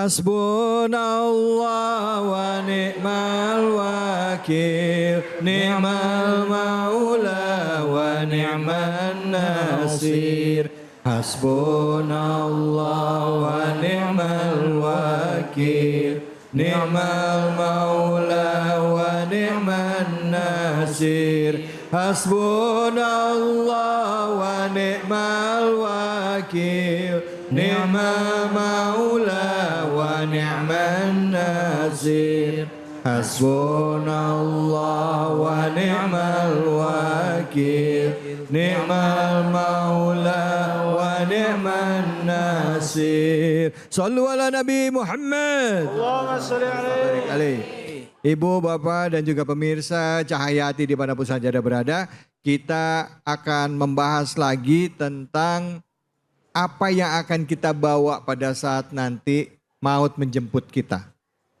Hasbunallah wa ni'mal wakil, ni'mal maula wa ni'man nasir. Hasbunallah wa ni'mal wakil, ni'mal maula wa ni'man nasir. Hasbunallah wa ni'mal wakil, ni'mal maula wa ni'man nasir. Hasbunallah wa ni'mal wakil, ni'mal maula wa ni'man nasir. Sallu ala Nabi Muhammad. Allahumma sholli alaihi. Ibu, bapak, dan juga pemirsa Cahayati dimanapun saja Anda berada, kita akan membahas lagi tentang apa yang akan kita bawa pada saat nanti maut menjemput kita.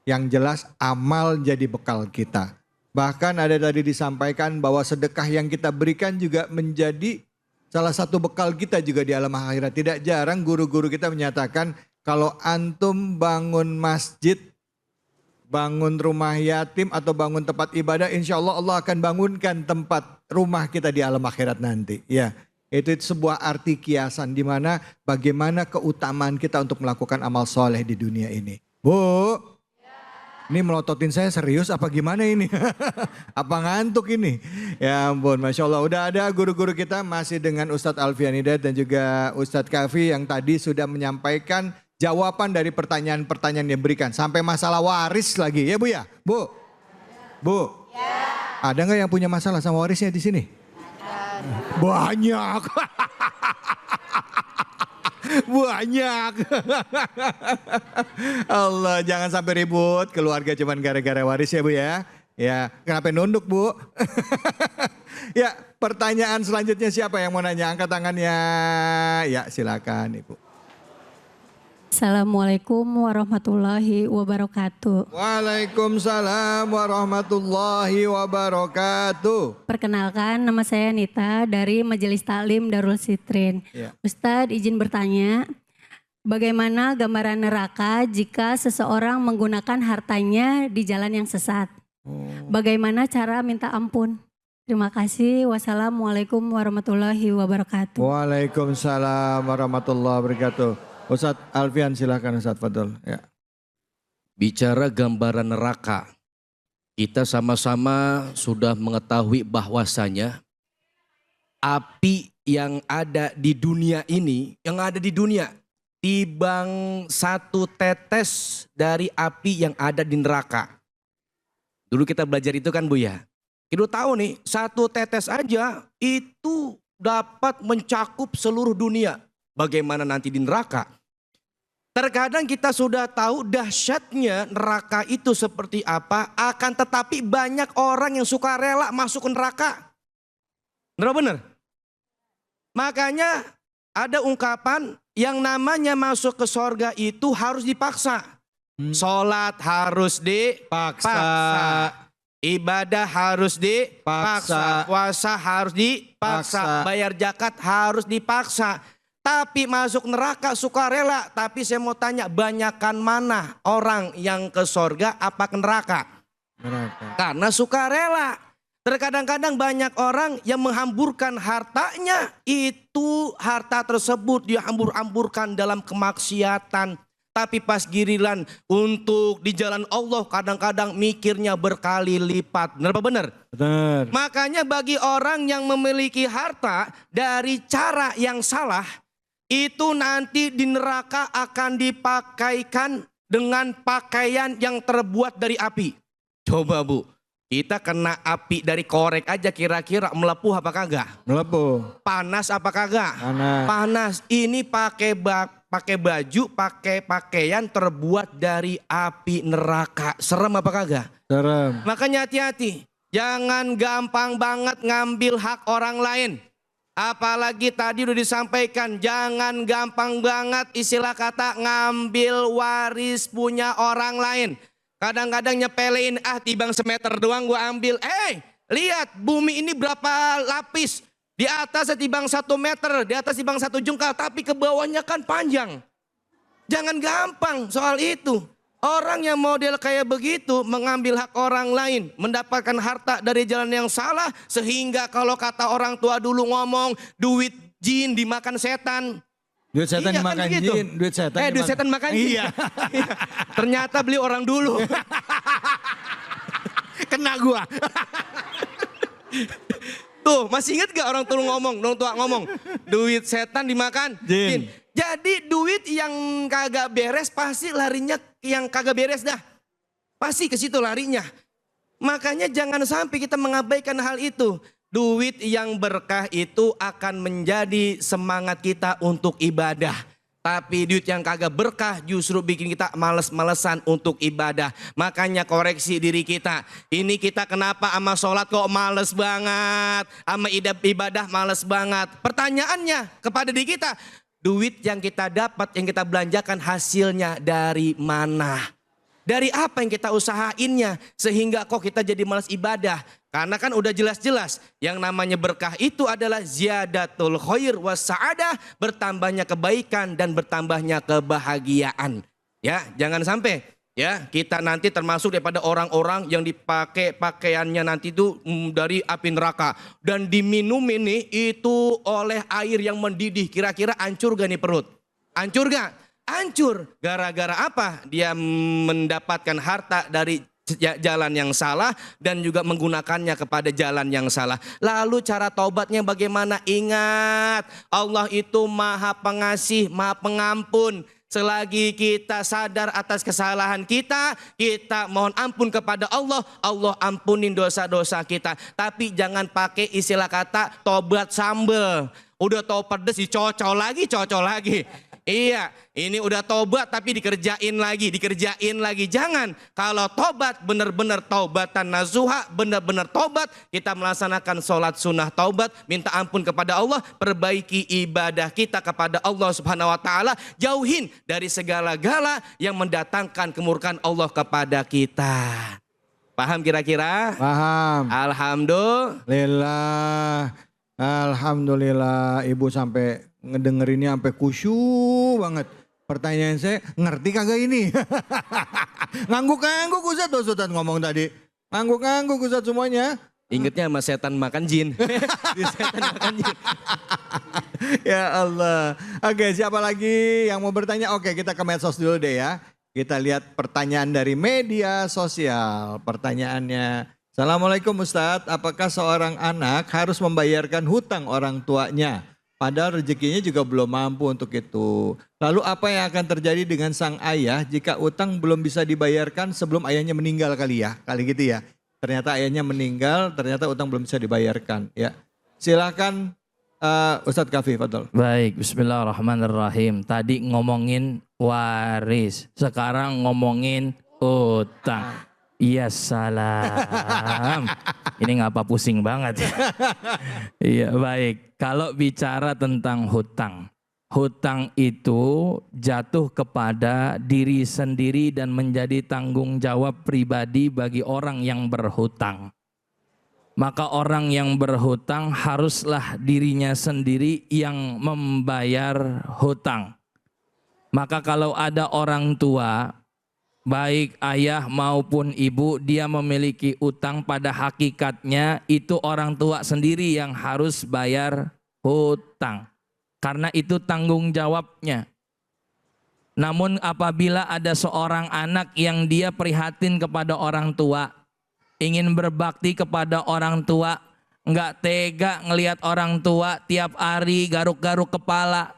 Yang jelas amal jadi bekal kita. Bahkan ada tadi disampaikan bahwa sedekah yang kita berikan juga menjadi salah satu bekal kita juga di alam akhirat. Tidak jarang guru-guru kita menyatakan kalau antum bangun masjid, bangun rumah yatim atau bangun tempat ibadah, insya Allah Allah akan bangunkan tempat rumah kita di alam akhirat nanti. Ya, itu sebuah arti kiasan di mana bagaimana keutamaan kita untuk melakukan amal soleh di dunia ini. Bu, ini melototin saya serius apa gimana ini? Apa ngantuk ini? Ya ampun, Masya Allah. Udah ada guru-guru kita masih dengan Ustadz Alfian Hidayat dan juga Ustadz Kafi yang tadi sudah menyampaikan jawaban dari pertanyaan-pertanyaan yang diberikan. Sampai masalah waris lagi ya Bu ya? Bu? Bu? Ya. Ada nggak yang punya masalah sama warisnya di sini? Banyak. Banyak. Allah, jangan sampai ribut keluarga cuman gara-gara waris ya Bu ya. Ya, kenapa nunduk Bu? Ya, pertanyaan selanjutnya siapa yang mau nanya? Angkat tangannya. Ya, silakan Ibu. Assalamualaikum warahmatullahi wabarakatuh. Waalaikumsalam warahmatullahi wabarakatuh. Perkenalkan, nama saya Nita dari Majelis Taklim Darul Sitrin. Ya. Ustadz izin bertanya, bagaimana gambaran neraka jika seseorang menggunakan hartanya di jalan yang sesat? Bagaimana cara minta ampun? Terima kasih. Wassalamualaikum warahmatullahi wabarakatuh. Waalaikumsalam warahmatullahi wabarakatuh. Ustadz Alfian silakan Ustadz Fadl. Ya. Bicara gambaran neraka, kita sama-sama sudah mengetahui bahwasanya api yang ada di dunia ini, timbang satu tetes dari api yang ada di neraka. Dulu kita belajar itu kan Bu ya. Kita tahu nih, satu tetes aja itu dapat mencakup seluruh dunia. Bagaimana nanti di neraka? Terkadang kita sudah tahu dahsyatnya neraka itu seperti apa, akan tetapi banyak orang yang suka rela masuk ke neraka. Benar? Makanya ada ungkapan yang namanya masuk ke sorga itu harus dipaksa. Sholat harus dipaksa. Ibadah harus dipaksa. Puasa harus dipaksa. Bayar zakat harus dipaksa. Tapi masuk neraka sukarela. Tapi saya mau tanya, banyakan mana orang yang ke sorga apa ke neraka? Karena sukarela. Terkadang-kadang banyak orang yang menghamburkan hartanya. Itu harta tersebut dihambur-hamburkan dalam kemaksiatan. Tapi pas giliran untuk di jalan Allah kadang-kadang mikirnya berkali lipat. Benar apa benar? Benar. Makanya bagi orang yang memiliki harta dari cara yang salah, itu nanti di neraka akan dipakaikan dengan pakaian yang terbuat dari api. Coba Bu, kita kena api dari korek aja kira-kira melepuh apa kagak? Melepuh. Panas apa kagak? Panas. Panas. Ini pakai baju, pakai pakaian terbuat dari api neraka. Serem apa kagak? Serem. Makanya hati-hati. Jangan gampang banget ngambil hak orang lain. Apalagi tadi udah disampaikan, jangan gampang banget istilah kata ngambil waris punya orang lain. Kadang-kadang nyepelein, tibang semeter doang gua ambil. Lihat bumi ini berapa lapis. Di atas tibang 1 meter, di atas tibang 1 jengkal, tapi ke bawahnya kan panjang. Jangan gampang soal itu. Orang yang model kayak begitu mengambil hak orang lain, mendapatkan harta dari jalan yang salah, sehingga kalau kata orang tua dulu ngomong duit jin dimakan setan. Duit setan Iya, dimakan kan begitu. jin, duit setan Duit setan makan jin. Iya. Ternyata beli orang dulu. Kena gua. Tuh, masih inget gak orang tua ngomong, duit setan dimakan jin. Jadi duit yang kagak beres pasti larinya yang kagak beres dah. Pasti ke situ larinya. Makanya jangan sampai kita mengabaikan hal itu. Duit yang berkah itu akan menjadi semangat kita untuk ibadah. Tapi duit yang kagak berkah justru bikin kita males-malesan untuk ibadah. Makanya koreksi diri kita. Ini kita kenapa sama sholat kok males banget. Sama ibadah males banget. Pertanyaannya kepada diri kita. Duit yang kita dapat, yang kita belanjakan hasilnya dari mana? Dari apa yang kita usahainnya sehingga kok kita jadi malas ibadah? Karena kan udah jelas-jelas yang namanya berkah itu adalah ziyadatul khair was sa'adah, bertambahnya kebaikan dan bertambahnya kebahagiaan. Ya, jangan sampai ya kita nanti termasuk daripada orang-orang yang dipakai pakaiannya nanti itu dari api neraka dan diminum ini itu oleh air yang mendidih. Kira-kira hancur gak nih perut? Hancur gak? Hancur. Gara-gara apa? Dia mendapatkan harta dari jalan yang salah dan juga menggunakannya kepada jalan yang salah. Lalu cara taubatnya bagaimana? Ingat, Allah itu Maha Pengasih, Maha Pengampun. Selagi kita sadar atas kesalahan kita mohon ampun kepada Allah, Allah ampunin dosa-dosa kita. Tapi jangan pakai istilah kata tobat sambel. Udah tau pedes dicocol lagi. Iya, ini udah tobat tapi dikerjain lagi. Jangan, kalau tobat benar-benar taubatan nasuha, benar-benar tobat. Kita melaksanakan sholat sunnah taubat, minta ampun kepada Allah, perbaiki ibadah kita kepada Allah Subhanahu Wa Taala, jauhin dari segala-gala yang mendatangkan kemurkaan Allah kepada kita. Paham kira-kira? Paham. Alhamdulillah, Ibu sampai ngedengerinnya sampai khusyuk banget. Pertanyaan saya, ngerti kagak ini? Ngangguk-ngangguk Ustadz ngomong tadi. Ngangguk-ngangguk Ustadz semuanya. Ingatnya sama setan makan jin. Setan makan jin. Ya Allah. Oke, siapa lagi yang mau bertanya? Oke, kita ke medsos dulu deh ya. Kita lihat pertanyaan dari media sosial. Pertanyaannya, Assalamualaikum Ustadz, apakah seorang anak harus membayarkan hutang orang tuanya? Padahal rezekinya juga belum mampu untuk itu. Lalu apa yang akan terjadi dengan sang ayah jika utang belum bisa dibayarkan sebelum ayahnya meninggal kali gitu ya. Ternyata ayahnya meninggal, ternyata utang belum bisa dibayarkan ya. Silakan Ustadz Kafi, fadhol. Baik, bismillahirrahmanirrahim. Tadi ngomongin waris, sekarang ngomongin utang. Iya salam. Ini ngapa pusing banget. Iya baik. Kalau bicara tentang hutang. Hutang itu jatuh kepada diri sendiri dan menjadi tanggung jawab pribadi bagi orang yang berhutang. Maka orang yang berhutang haruslah dirinya sendiri yang membayar hutang. Maka kalau ada orang tua, baik ayah maupun ibu, dia memiliki utang, pada hakikatnya itu orang tua sendiri yang harus bayar hutang. Karena itu tanggung jawabnya. Namun apabila ada seorang anak yang dia prihatin kepada orang tua, ingin berbakti kepada orang tua, nggak tega ngelihat orang tua tiap hari garuk-garuk kepala,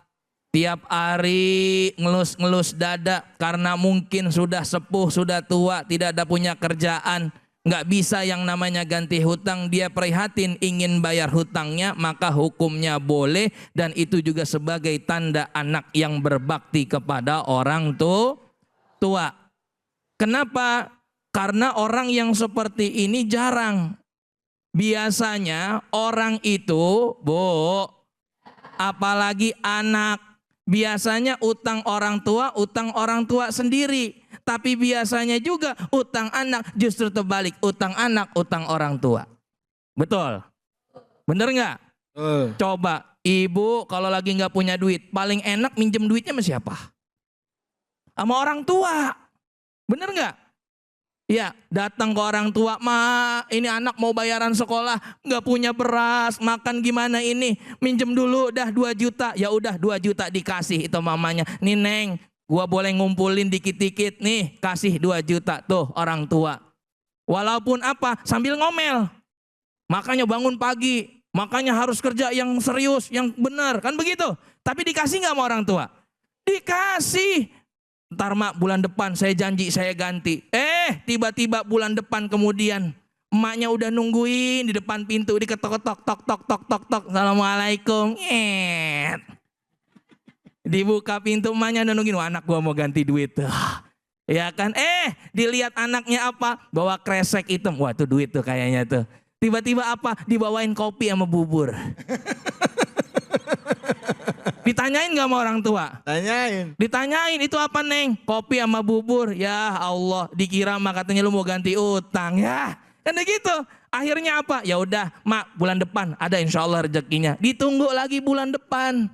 tiap hari ngelus-ngelus dada karena mungkin sudah sepuh, sudah tua, tidak ada punya kerjaan, nggak bisa yang namanya ganti hutang, dia prihatin ingin bayar hutangnya, maka hukumnya boleh dan itu juga sebagai tanda anak yang berbakti kepada orang tua. Kenapa? Karena orang yang seperti ini jarang. Biasanya orang itu, Bu, apalagi anak, biasanya utang orang tua sendiri. Tapi biasanya juga utang anak justru terbalik, utang anak, utang orang tua. Betul? Bener nggak? Coba ibu kalau lagi nggak punya duit, paling enak minjem duitnya sama siapa? sama orang tua. Bener nggak? Ya, datang ke orang tua, "Ma, ini anak mau bayaran sekolah, nggak punya beras, makan gimana ini? Minjem dulu dah 2 juta." Ya udah 2 juta dikasih itu mamanya. "Nih Neng, gua boleh ngumpulin dikit-dikit nih, kasih 2 juta." Tuh orang tua. Walaupun apa? Sambil ngomel. Makanya bangun pagi, makanya harus kerja yang serius, yang benar, kan begitu? Tapi dikasih nggak sama orang tua? Dikasih. "Ntar mak, bulan depan saya janji saya ganti." Tiba-tiba bulan depan kemudian emaknya udah nungguin di depan pintu, diketok-ketok, tok tok tok tok tok, "Assalamualaikum." Dibuka pintu, emaknya udah nungguin, "Wah, anak gua mau ganti duit." Ya kan? Dilihat anaknya apa? Bawa kresek hitam. Wah, tuh duit tuh kayaknya tuh. Tiba-tiba apa? Dibawain kopi sama bubur. Ditanyain gak sama orang tua? Tanyain. Ditanyain, "Itu apa Neng?" "Kopi sama bubur." Ya Allah, dikira mah katanya lu mau ganti utang ya. Kan gitu. Akhirnya apa? Ya udah, Mak, bulan depan ada insya Allah rezekinya. Ditunggu lagi bulan depan.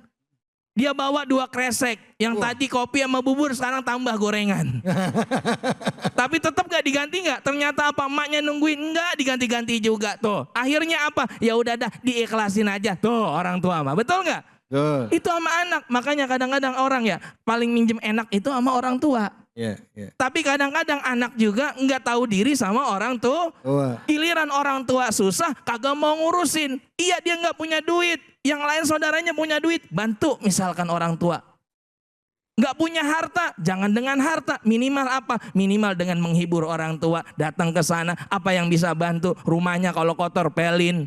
Dia bawa 2 kresek. Yang tadi kopi sama bubur, sekarang tambah gorengan. Tapi tetap gak diganti gak? Ternyata apa? Emaknya nungguin, enggak diganti-ganti juga tuh. Akhirnya apa? Ya udah dah, diikhlasin aja. Tuh orang tua mah. Betul gak? Itu sama anak. Makanya kadang-kadang orang ya paling minjem enak itu sama orang tua. Tapi kadang-kadang anak juga nggak tahu diri sama orang tua. Giliran orang tua susah, kagak mau ngurusin. Iya, dia nggak punya duit. Yang lain saudaranya punya duit, bantu misalkan orang tua. Nggak punya harta, jangan dengan harta. Minimal apa? Minimal dengan menghibur orang tua. Datang ke sana, apa yang bisa bantu? Rumahnya kalau kotor, pelin.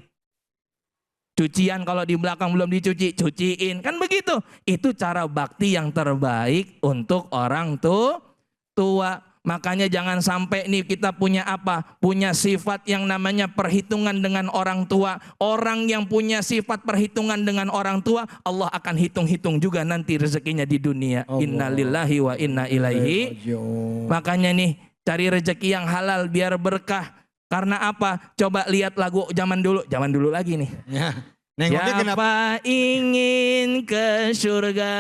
Cucian kalau di belakang belum dicuci, cuciin. Kan begitu. Itu cara bakti yang terbaik untuk orang tua. Makanya jangan sampai nih kita punya apa? Punya sifat yang namanya perhitungan dengan orang tua. Orang yang punya sifat perhitungan dengan orang tua, Allah akan hitung-hitung juga nanti rezekinya di dunia. Innalillahi wa inna ilaihi. Makanya nih cari rezeki yang halal biar berkah. Karena apa? Coba lihat lagu zaman dulu lagi nih. Siapa ingin ke surga,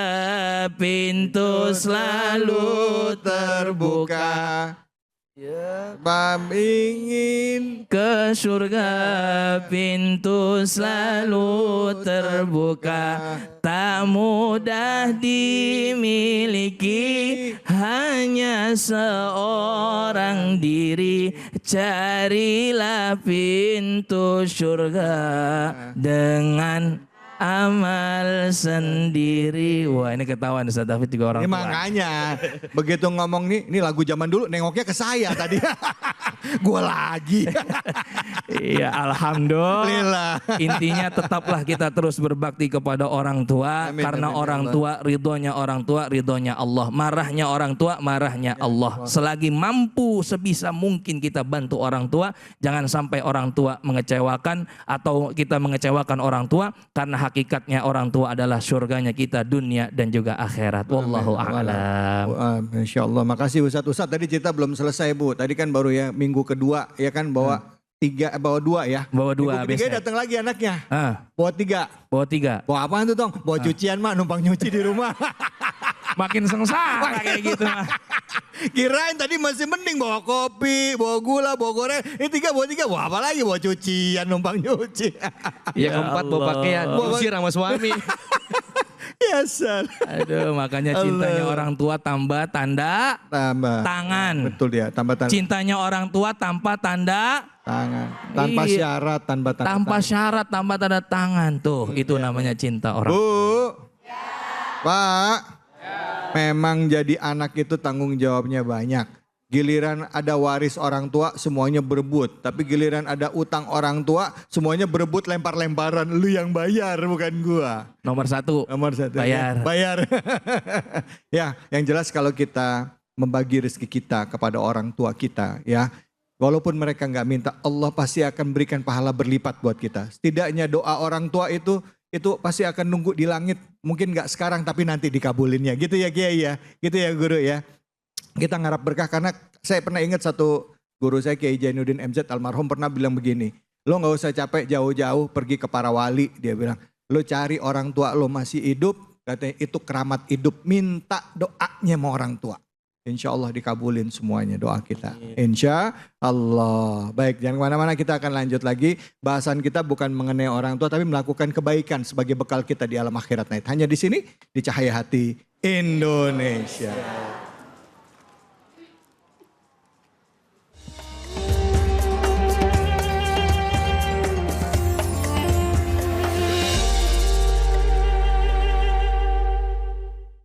pintu selalu terbuka. Siapa ingin ke surga, pintu selalu terbuka. Tak mudah dimiliki, hanya seorang diri. Carilah pintu surga dengan amal sendiri. Wah, ini ketahuan Ustaz David juga orang ini tua. makanya begitu ngomong nih, ini lagu zaman dulu, nengoknya ke saya tadi. Gua lagi. Iya, alhamdulillah. Intinya tetaplah kita terus berbakti kepada orang tua. Amin, karena amin, orang Allah. tua, ridhonya Allah. Marahnya orang tua, marahnya Allah. Selagi mampu sebisa mungkin kita bantu orang tua. Jangan sampai orang tua mengecewakan atau kita mengecewakan orang tua. Karena hakikatnya orang tua adalah surganya kita dunia dan juga akhirat. Wallahu a'lam. Insya Allah. Makasih Ustadz. Tadi cerita belum selesai Bu. Tadi kan baru ya minggu kedua ya kan bawa 2 ya. Bawa 2 Minggu ketiga biasanya. datang lagi anaknya. Ah, Bawa 3. bawa 3. Bawa apaan tuh Tong? Bawa cucian mak, numpang nyuci di rumah. Makin sengsara kayak gitu mah. Kirain tadi masih mending bawa kopi, bawa gula, bawa goreng. Ini 3 bawa 3, bawa apa lagi? Bawa cucian, numpang nyuci. Yang keempat bawa pakaian, diusir sama suami. Biasa. Aduh, makanya cintanya orang tua tambah tanda Tambah. tangan. Betul dia, tambah tanda Cintanya orang tua tanpa tanda tangan. Tanpa Iya. syarat, tanpa tanda tanpa tangan. syarat, tanpa tanda tangan. Tuh, itu namanya cinta orang. Bu. Pak. Memang jadi anak itu tanggung jawabnya banyak. Giliran ada waris orang tua semuanya berebut. Tapi giliran ada utang orang tua semuanya berebut lempar-lemparan. Lu yang bayar bukan gua. Nomor 1. Nomor 1. Bayar. Bayar. Ya, yang jelas kalau kita membagi rezeki kita kepada orang tua kita ya. Walaupun mereka nggak minta, Allah pasti akan berikan pahala berlipat buat kita. Setidaknya doa orang tua itu pasti akan nunggu di langit. Mungkin nggak sekarang tapi nanti dikabulinnya. Gitu ya Kiai ya. Gitu ya Guru ya. Kita ngarap berkah karena saya pernah ingat satu guru saya Kiai Jainuddin MZ almarhum pernah bilang begini. Lo gak usah capek jauh-jauh pergi ke para wali. Dia bilang lo cari orang tua lo masih hidup. Katanya itu keramat hidup. Minta doanya sama orang tua. insya Allah dikabulin semuanya doa kita. Insya Allah. Baik, jangan kemana-mana, kita akan lanjut lagi. Bahasan kita bukan mengenai orang tua, tapi melakukan kebaikan sebagai bekal kita di alam akhirat. Hanya di sini, di Cahaya Hati Indonesia.